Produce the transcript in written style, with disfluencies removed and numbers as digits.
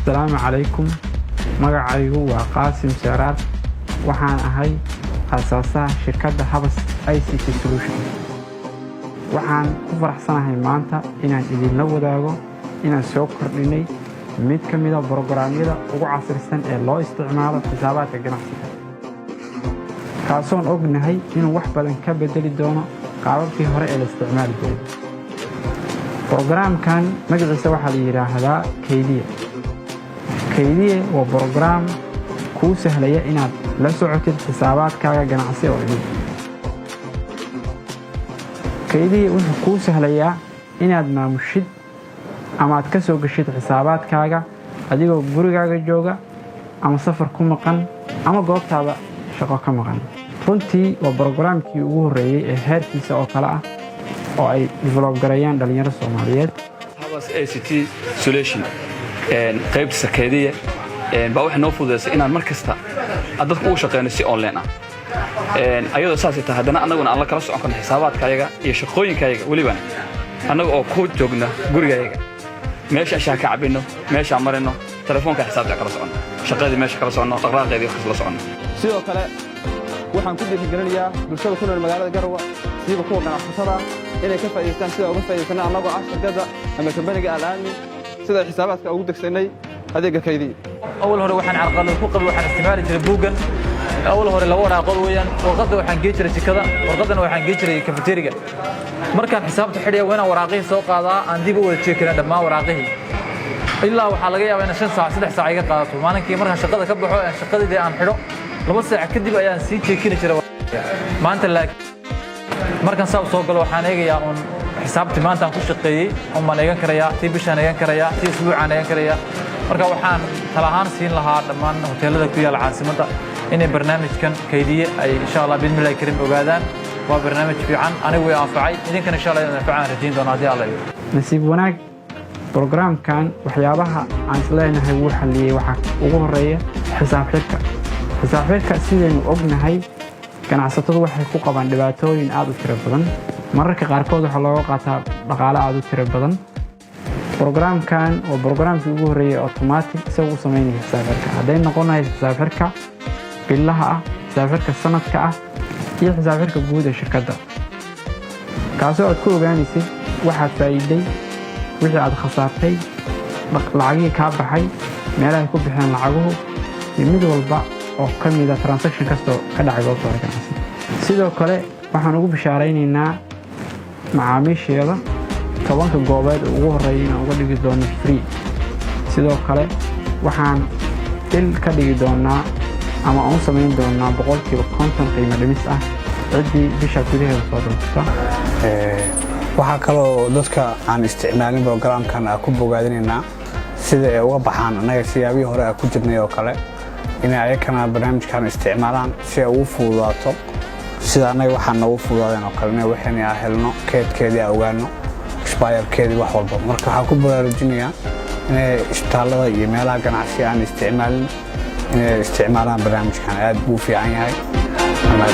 السلام عليكم magacaygu waa Qaasim Saraar waxaan ahay asaasaha shirkadda Habas ICT Solution waxaan ku faraxsanahay maanta inaan idin la wadaago inaan soo kordhinay mid ka mid ah barnaamijyada ugu casrisan ee loo isticmaalo xisaabaadka ganacsiga kaasoon ognahay inuu wax badan ka bedeli doono qaababkii hore ee la isticmaali jiray barnaamijkan magaciisa waxaa la yiraahdaa Kaydiye waa program kuu sahlaya inaad la socotid xisaabaadkaaga ganacsi oo dhan. Kaydiye wuxuu kuu sahlayaa inaad maamushid ama aad ka soo gashid xisaabaadkaaga adigoo gurigaaga jooga ama safar ku maqan ama goobtaada shaqo ka maqan. Runtii waa programkii ugu horeeyay ee heerkiisa oo kala ah oo ay develop gareeyaan dhalinyaro Soomaaliyeed. Habas ICT Solution qaybta Kaydiye baa wax noo fududeysay inaan markasta dadku u shaqeeyno si online ah ayadoo saas tahay hadana anaguna aan la kala socon karno xisaabaadkayga iyo shaqooyinkayga waliba anaga oo ku joogna gurigayga meesha ka cabino meesha marino telefoonka xisaabta kala socono shaqadii meesha kala socono dhaqaaqeedii wax kala socono sidoo kale waxaan ku dhiirigelinayaa bulshada ku nool magaalada Garowe sidoo kuwa ganacsatada inay ka faa'iideystaan sida uga faa'iideysanaa anagoo ah shirkadda ama company-ga Al-Amin sida xisaabaadka ugu degsanay adeega Kaydiye أول هو وحنا عرقنا الفوق وحنا استمرار جري بوجن أول هو اللي ورا قويا وغدا وحنا جيتري كذا وغدا وحنا جيتري كافيتيريا مركان حسابته حريه وين وراقيه سوق هذا عندي بقول تشيكنا دما وراقيه إلا وحلاقيه وين 5 ساعة 6 ساعة قاطو ما نكى مرة شقة كبحوا شقة دي عن حلو لما ساعة كدي بقى سي تشيكنا شرا ما أنت لك مركان صاب سوق لو حنا يا أون حسابتي ما أنت كل شقيه هم نيجان كريا تي بيشان نيجان كريا تي أسبوع نيجان كريا marka waxaan talahaan siin lahaa dhamaan hoteelada ku yaal caasimada inay barnaamijkan Kaydiye ay insha Allah bidmilay karim ogaadaan waa barnaamij fiican anigu way anfacay idinkana insha Allah anfacaan rajayn doona hadii Allah iyo nasiib wanaag barnaamijkan waxyaabaha aan isleenahay wuu xaliyay waxa ugu horeeya xisaab xirka sideen ognahay ganacsatadu waxay ku qabaan dhibaatooyin aad u tiro badan mararka qaarkood waxa looga qaataa dhaqaale aad u tiro badan programkan oo programkii ugu horeeyay automatic isagu sameynaya xisaabta haday noqonahay xisaabta billaha ah xisaabta sanadka ah iyo xisaabta guud ee shirkadda kaasoo aad ku ogaanaysid waxa faa'iiday wixii aad khasaartay lacagii ka baxay meelaha ku bixin lacaguhu iyo mid walba oo kamid ah transaction kasto ka dhacay goobta ganacsi sidoo kale waxaan ugu bishaaraynaynaa macaamiisheeda tobanka goobeed ugu horeeyay uga dhigi doono free sidoo kale waxaan il ka dhigi doonaa ama aan sameyn doonaa 100% qiimo dhimis ah cidii bisha gudaheeda soo doonta waxa kale oo dadka aan isticmaalin programkan ku bogaadinayna sida ay uga baxaan anaga siyaabihii hore ku jirnay oo kale inay ayakana barnaamijkan isticmaalaan si ay ugu fududaato sida anaga waxaan ugu fududaadeen oo kale inay waxaan helno keedkeedii ogaano expirekeedii wax walba marka waxa ku baraarujinaya inay isbitaalada iyo meelaha ganacsi aan isticmaalin inay isticmaalaan barnaamijkan aad buu fiican yahay ama